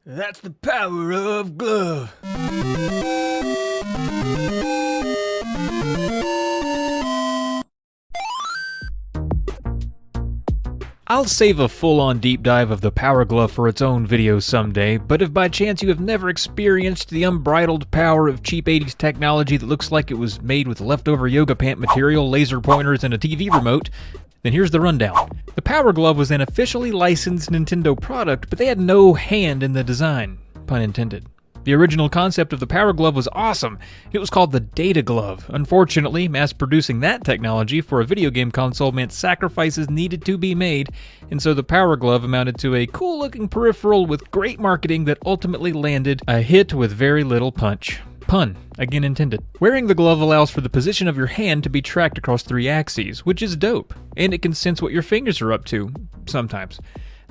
That's the power of glove. I'll save a full-on deep dive of the Power Glove for its own video someday, but if by chance you have never experienced the unbridled power of cheap 80s technology that looks like it was made with leftover yoga pant material, laser pointers, and a TV remote, then here's the rundown. The Power Glove was an officially licensed Nintendo product, but they had no hand in the design, pun intended. The original concept of the Power Glove was awesome. It was called the Data Glove. Unfortunately, mass-producing that technology for a video game console meant sacrifices needed to be made, and so the Power Glove amounted to a cool-looking peripheral with great marketing that ultimately landed a hit with very little punch. Pun, again intended. Wearing the glove allows for the position of your hand to be tracked across 3 axes, which is dope, and it can sense what your fingers are up to, sometimes.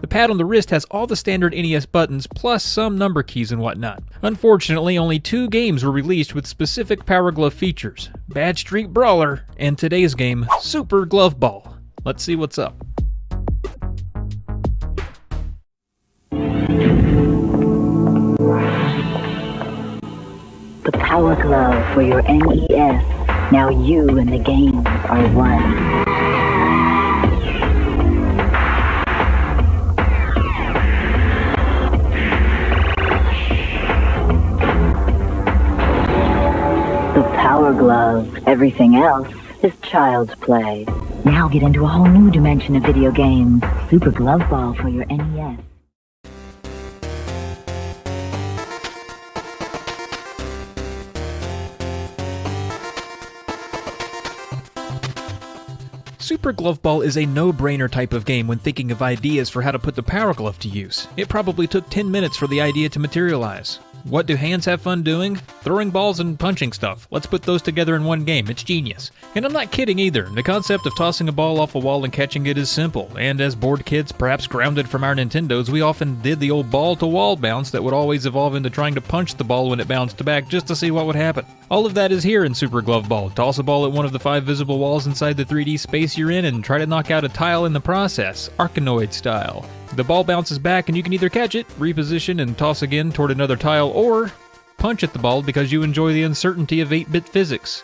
The pad on the wrist has all the standard NES buttons, plus some number keys and whatnot. Unfortunately, only 2 games were released with specific Power Glove features: Bad Street Brawler and today's game, Super Glove Ball. Let's see what's up. The Power Glove for your NES. Now you and the games are one. Power Glove. Everything else is child's play. Now get into a whole new dimension of video games. Super Glove Ball for your NES. Super Glove Ball is a no-brainer type of game when thinking of ideas for how to put the Power Glove to use. It probably took 10 minutes for the idea to materialize. What do hands have fun doing? Throwing balls and punching stuff. Let's put those together in one game. It's genius. And I'm not kidding either. The concept of tossing a ball off a wall and catching it is simple, and as bored kids, perhaps grounded from our Nintendos, we often did the old ball-to-wall bounce that would always evolve into trying to punch the ball when it bounced back just to see what would happen. All of that is here in Super Glove Ball. Toss a ball at one of the 5 visible walls inside the 3D space you're in and try to knock out a tile in the process, Arkanoid style. The ball bounces back and you can either catch it, reposition, and toss again toward another tile, or punch at the ball because you enjoy the uncertainty of 8-bit physics.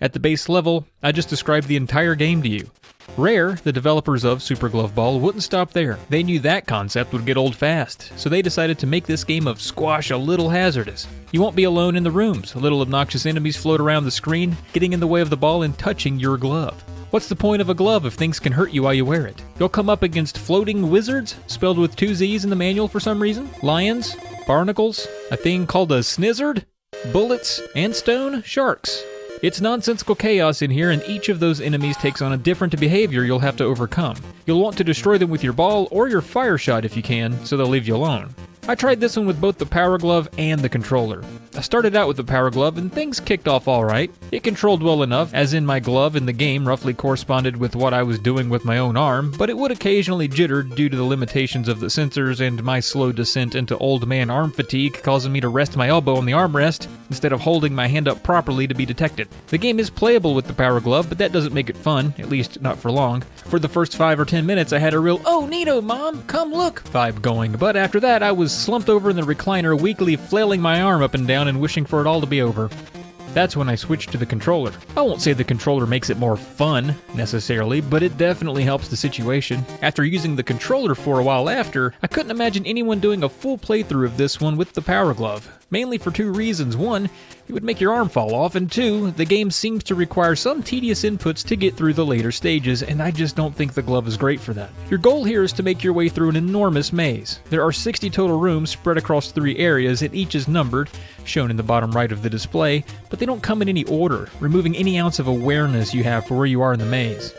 At the base level, I just described the entire game to you. Rare, the developers of Super Glove Ball, wouldn't stop there. They knew that concept would get old fast, so they decided to make this game of squash a little hazardous. You won't be alone in the rooms. Little obnoxious enemies float around the screen, getting in the way of the ball and touching your glove. What's the point of a glove if things can hurt you while you wear it? You'll come up against floating wizards, spelled with 2 Z's in the manual for some reason, lions, barnacles, a thing called a SNESdrunk, bullets, and stone sharks. It's nonsensical chaos in here, and each of those enemies takes on a different behavior you'll have to overcome. You'll want to destroy them with your ball or your fire shot if you can, so they'll leave you alone. I tried this one with both the Power Glove and the controller. I started out with the Power Glove and things kicked off alright. It controlled well enough, as in my glove in the game roughly corresponded with what I was doing with my own arm, but it would occasionally jitter due to the limitations of the sensors and my slow descent into old man arm fatigue, causing me to rest my elbow on the armrest instead of holding my hand up properly to be detected. The game is playable with the Power Glove, but that doesn't make it fun, at least not for long. For the first 5 or 10 minutes I had a real "oh neato mom, come look" vibe going, but after that I was slumped over in the recliner, weakly flailing my arm up and down and wishing for it all to be over. That's when I switched to the controller. I won't say the controller makes it more fun, necessarily, but it definitely helps the situation. After using the controller for a while after, I couldn't imagine anyone doing a full playthrough of this one with the Power Glove. Mainly for 2 reasons. 1, it would make your arm fall off, and 2, the game seems to require some tedious inputs to get through the later stages, and I just don't think the glove is great for that. Your goal here is to make your way through an enormous maze. There are 60 total rooms spread across 3 areas, and each is numbered, shown in the bottom right of the display, but they don't come in any order, removing any ounce of awareness you have for where you are in the maze.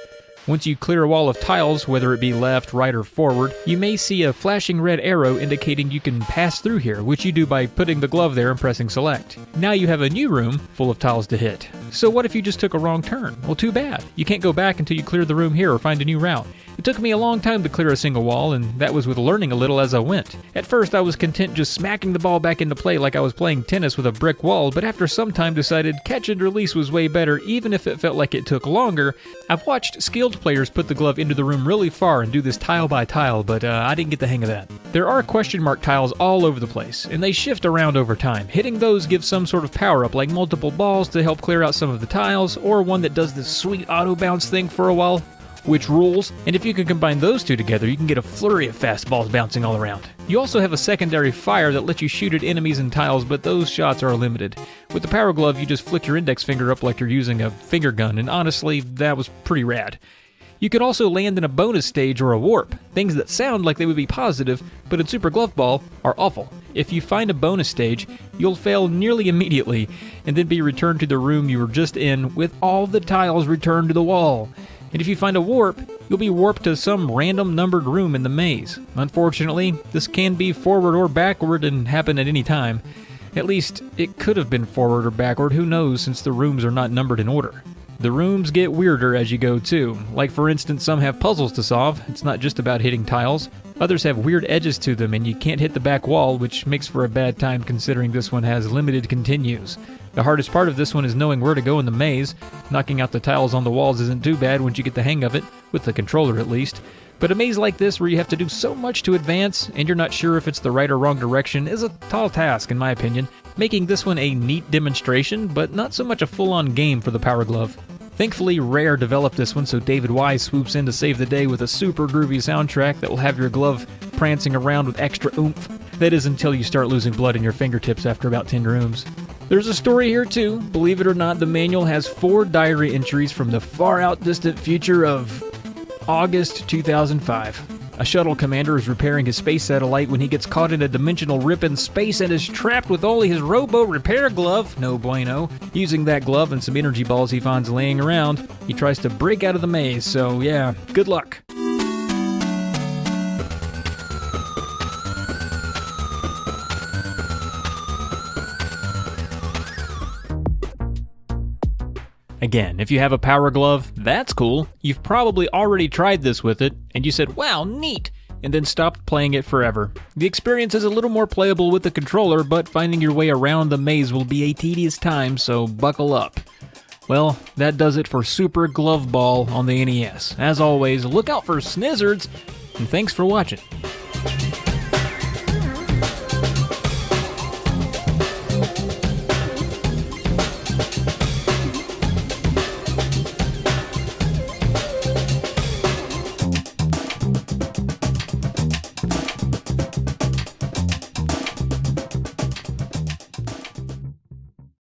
Once you clear a wall of tiles, whether it be left, right, or forward, you may see a flashing red arrow indicating you can pass through here, which you do by putting the glove there and pressing select. Now you have a new room full of tiles to hit. So what if you just took a wrong turn? Well, too bad. You can't go back until you clear the room here or find a new route. It took me a long time to clear a single wall, and that was with learning a little as I went. At first, I was content just smacking the ball back into play like I was playing tennis with a brick wall, but after some time decided catch and release was way better, even if it felt like it took longer. I've watched skilled players put the glove into the room really far and do this tile by tile, but I didn't get the hang of that. There are question mark tiles all over the place, and they shift around over time. Hitting those gives some sort of power-up, like multiple balls to help clear out some of the tiles, or one that does this sweet auto-bounce thing for a while, which rules, and if you can combine those two together, you can get a flurry of fast balls bouncing all around. You also have a secondary fire that lets you shoot at enemies and tiles, but those shots are limited. With the Power Glove, you just flick your index finger up like you're using a finger gun, and honestly, that was pretty rad. You could also land in a bonus stage or a warp, things that sound like they would be positive, but in Super Glove Ball are awful. If you find a bonus stage, you'll fail nearly immediately, and then be returned to the room you were just in with all the tiles returned to the wall. And if you find a warp, you'll be warped to some random numbered room in the maze. Unfortunately, this can be forward or backward and happen at any time. At least, it could have been forward or backward, who knows, since the rooms are not numbered in order. The rooms get weirder as you go too. Like for instance, some have puzzles to solve. It's not just about hitting tiles. Others have weird edges to them and you can't hit the back wall, which makes for a bad time considering this one has limited continues. The hardest part of this one is knowing where to go in the maze. Knocking out the tiles on the walls isn't too bad once you get the hang of it, with the controller at least. But a maze like this where you have to do so much to advance and you're not sure if it's the right or wrong direction is a tall task in my opinion, making this one a neat demonstration, but not so much a full-on game for the Power Glove. Thankfully, Rare developed this one, so David Wise swoops in to save the day with a super groovy soundtrack that will have your glove prancing around with extra oomph. That is until you start losing blood in your fingertips after about 10 rooms. There's a story here too. Believe it or not, the manual has 4 diary entries from the far-out distant future of August 2005. A shuttle commander is repairing his space satellite when he gets caught in a dimensional rip in space and is trapped with only his robo repair glove. No bueno. Using that glove and some energy balls he finds laying around, he tries to break out of the maze, so yeah, good luck. Again, if you have a Power Glove, that's cool. You've probably already tried this with it, and you said, wow, neat, and then stopped playing it forever. The experience is a little more playable with the controller, but finding your way around the maze will be a tedious time, so buckle up. Well, that does it for Super Glove Ball on the NES. As always, look out for SNESdrunks, and thanks for watching.